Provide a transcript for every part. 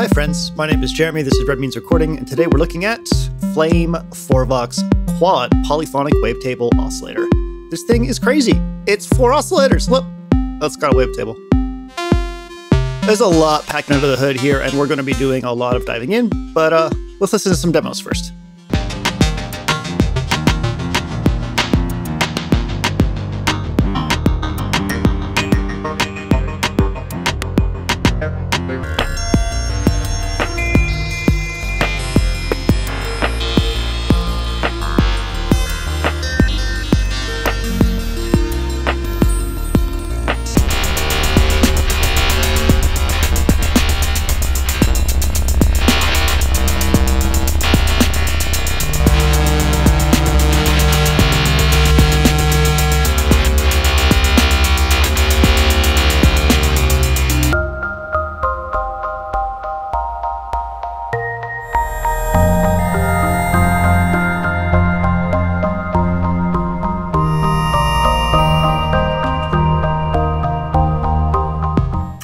Hi friends, my name is Jeremy, this is Red Means Recording, and today we're looking at Flame 4Vox Quad Polyphonic Wavetable Oscillator. This thing is crazy. It's 4 oscillators. Look, it's got a wavetable. There's a lot packed under the hood here, and we're going to be doing a lot of diving in, but let's listen to some demos first.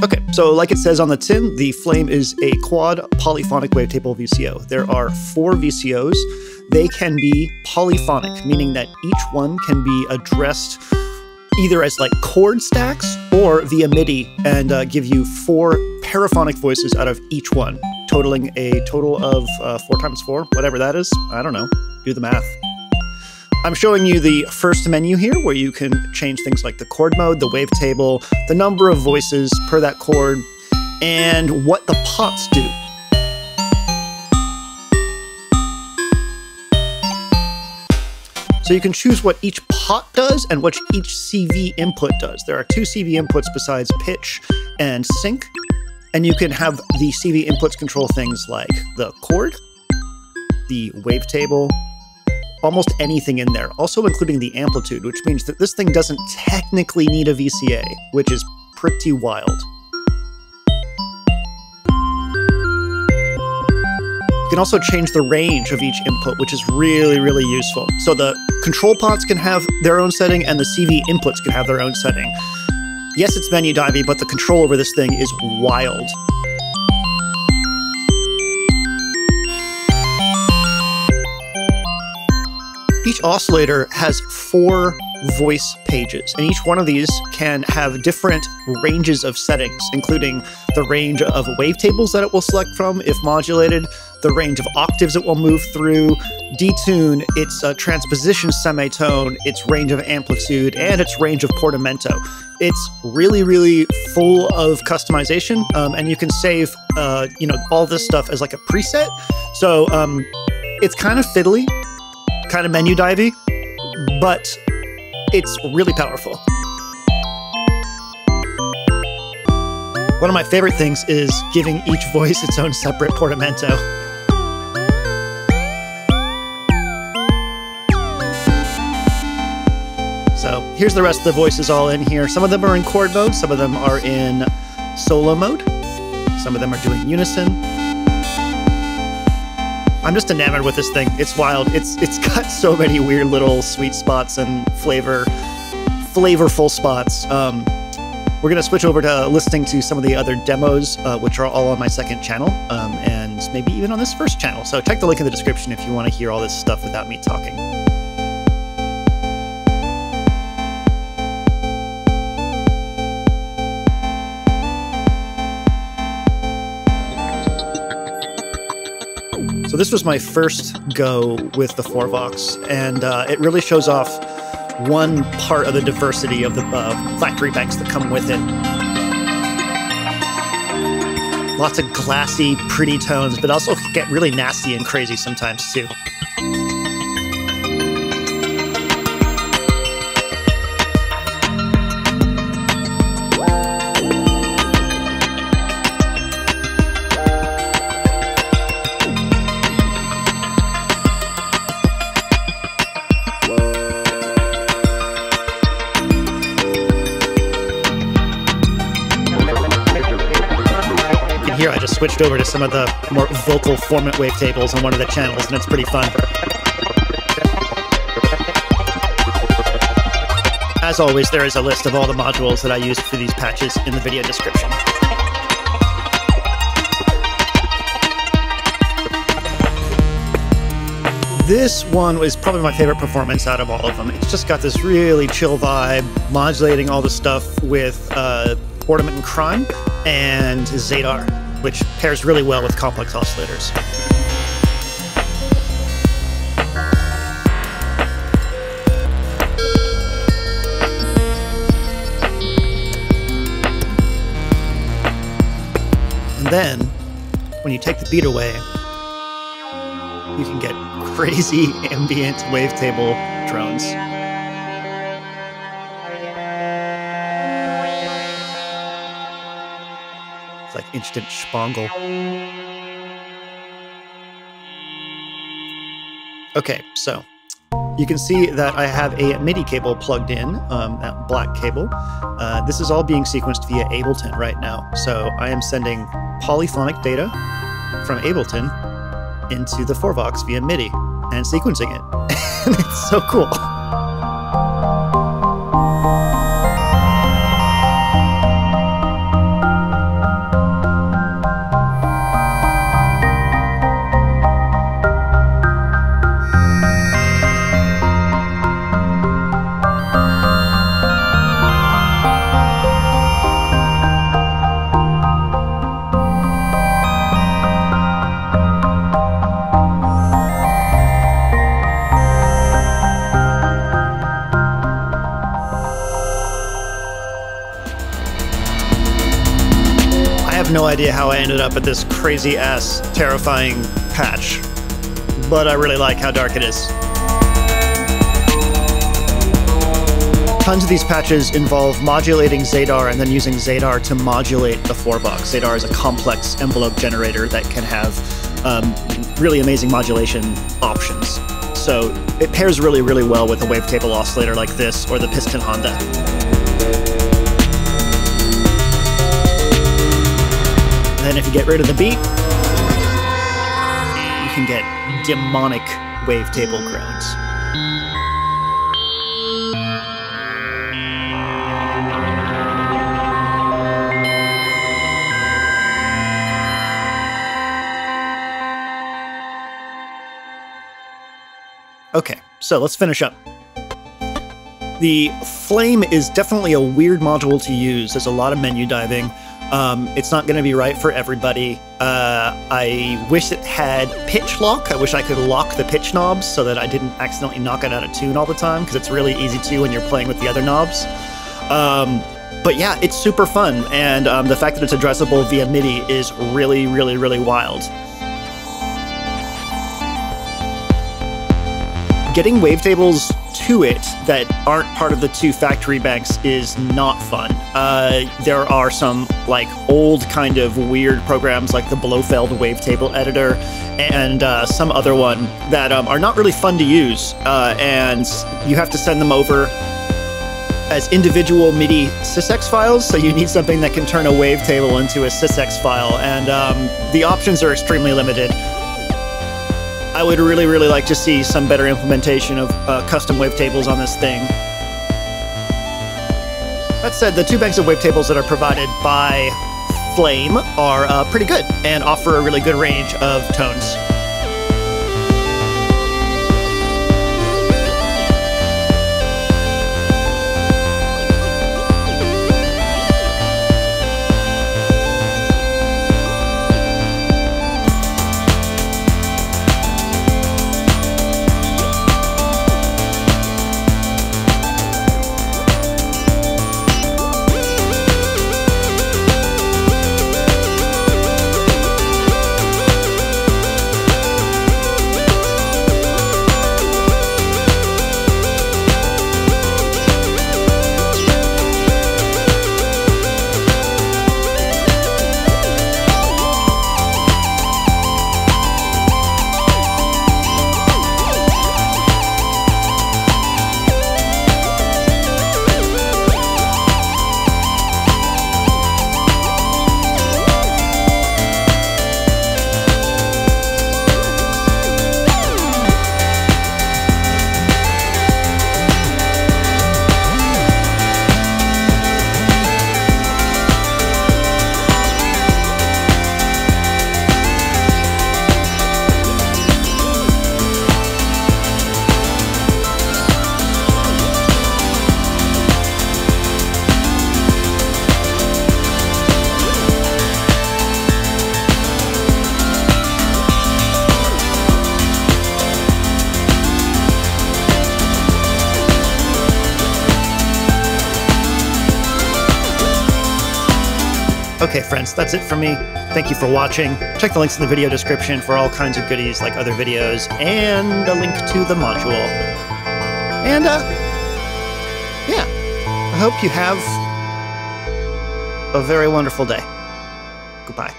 Okay, so like it says on the tin, the Flame is a quad polyphonic wavetable VCO. There are 4 VCOs. They can be polyphonic, meaning that each one can be addressed either as like chord stacks or via MIDI and give you 4 paraphonic voices out of each one, totaling a total of 4 times 4, whatever that is. I don't know, do the math. I'm showing you the first menu here where you can change things like the chord mode, the wavetable, the number of voices per that chord, and what the pots do. So you can choose what each pot does and what each CV input does. There are 2 CV inputs besides pitch and sync, and you can have the CV inputs control things like the chord, the wavetable, almost anything in there, also including the amplitude, which means that this thing doesn't technically need a VCA, which is pretty wild. You can also change the range of each input, which is really, really useful. So the control pots can have their own setting and the CV inputs can have their own setting. Yes, it's menu divey, but the control over this thing is wild. Each oscillator has 4 voice pages, and each one of these can have different ranges of settings, including the range of wavetables that it will select from if modulated, the range of octaves it will move through, detune, its transposition semitone, its range of amplitude, and its range of portamento. It's really, really full of customization, and you can save all this stuff as like a preset. So it's kind of fiddly, kind of menu divey, but it's really powerful. One of my favorite things is giving each voice its own separate portamento. So here's the rest of the voices all in here. Some of them are in chord mode, some of them are in solo mode, some of them are doing unison. I'm just enamored with this thing. It's wild. It's got so many weird little sweet spots and flavorful spots. We're going to switch over to listening to some of the other demos, which are all on my second channel, and maybe even on this first channel. So check the link in the description if you want to hear all this stuff without me talking. So this was my first go with the 4Vox, and it really shows off one part of the diversity of the factory banks that come with it. Lots of glassy, pretty tones, but also get really nasty and crazy sometimes too. Here I just switched over to some of the more vocal format wavetables on one of the channels, and it's pretty fun. As always, there is a list of all the modules that I used for these patches in the video description. This one was probably my favorite performance out of all of them. It's just got this really chill vibe, modulating all the stuff with Ornament and Crime and Zadar, which pairs really well with complex oscillators. And then, when you take the beat away, you can get crazy ambient wavetable drones. It's like instant spangle. Okay, so you can see that I have a MIDI cable plugged in, that black cable. This is all being sequenced via Ableton right now. So I am sending polyphonic data from Ableton into the 4Vox via MIDI and sequencing it. And it's so cool. I have no idea how I ended up at this crazy-ass, terrifying patch, but I really like how dark it is. Tons of these patches involve modulating Zadar and then using Zadar to modulate the 4Vox. Zadar is a complex envelope generator that can have really amazing modulation options. So it pairs really, really well with a wavetable oscillator like this or the Piston Honda. And if you get rid of the beat, you can get demonic wavetable groans. Okay, so let's finish up. The Flame is definitely a weird module to use. There's a lot of menu diving. It's not going to be right for everybody. I wish it had pitch lock. I wish I could lock the pitch knobs so that I didn't accidentally knock it out of tune all the time, because it's really easy to when you're playing with the other knobs. But yeah, it's super fun, and the fact that it's addressable via MIDI is really, really, really wild. Getting wavetables to it that aren't part of the two factory banks is not fun. There are some like old kind of weird programs like the Blofeld wavetable editor and some other one that are not really fun to use, and you have to send them over as individual MIDI sysx files, so you need something that can turn a wavetable into a sysx file, and the options are extremely limited. I would really, really like to see some better implementation of custom wavetables on this thing. That said, the two banks of wavetables that are provided by Flame are pretty good and offer a really good range of tones. Okay, friends, that's it from me. Thank you for watching. Check the links in the video description for all kinds of goodies like other videos and a link to the module. And, yeah, I hope you have a very wonderful day. Goodbye.